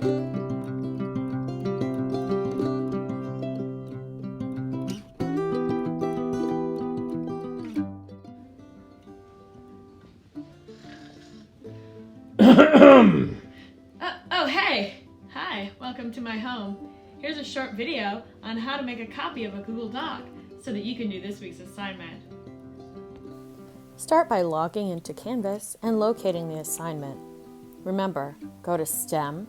Oh, hey! Hi, welcome to my home. Here's a short video on how to make a copy of a Google Doc so that you can do this week's assignment. Start by logging into Canvas and locating the assignment. Remember, go to STEM,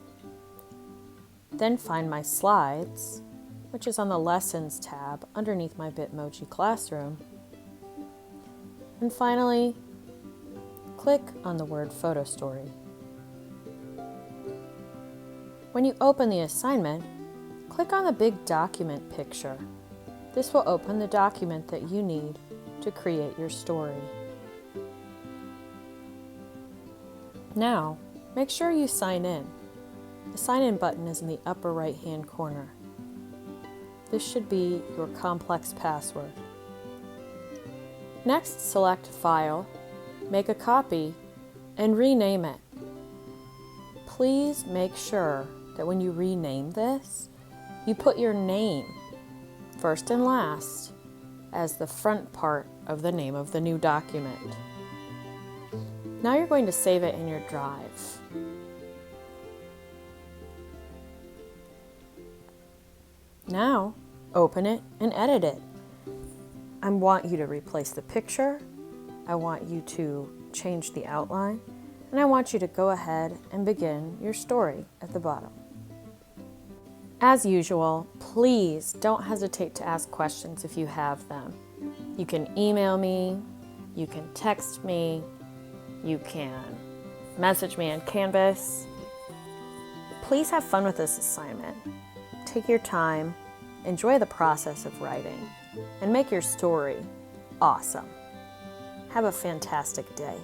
then find my slides, which is on the Lessons tab underneath my Bitmoji Classroom, and finally, click on the word Photo Story. When you open the assignment, click on the big document picture. This will open the document that you need to create your story. Now, make sure you sign in. The sign in button is in the upper right-hand corner. This should be your complex password. Next, select File, make a copy, and rename it. Please make sure that when you rename this, you put your name, first and last, as the front part of the name of the new document. Now you're going to save it in your drive. Now, open it and edit it. I want you to replace the picture, I want you to change the outline, and I want you to go ahead and begin your story at the bottom. As usual, please don't hesitate to ask questions if you have them. You can email me, you can text me, you can message me on Canvas. Please have fun with this assignment. Take your time, enjoy the process of writing, and make your story awesome. Have a fantastic day.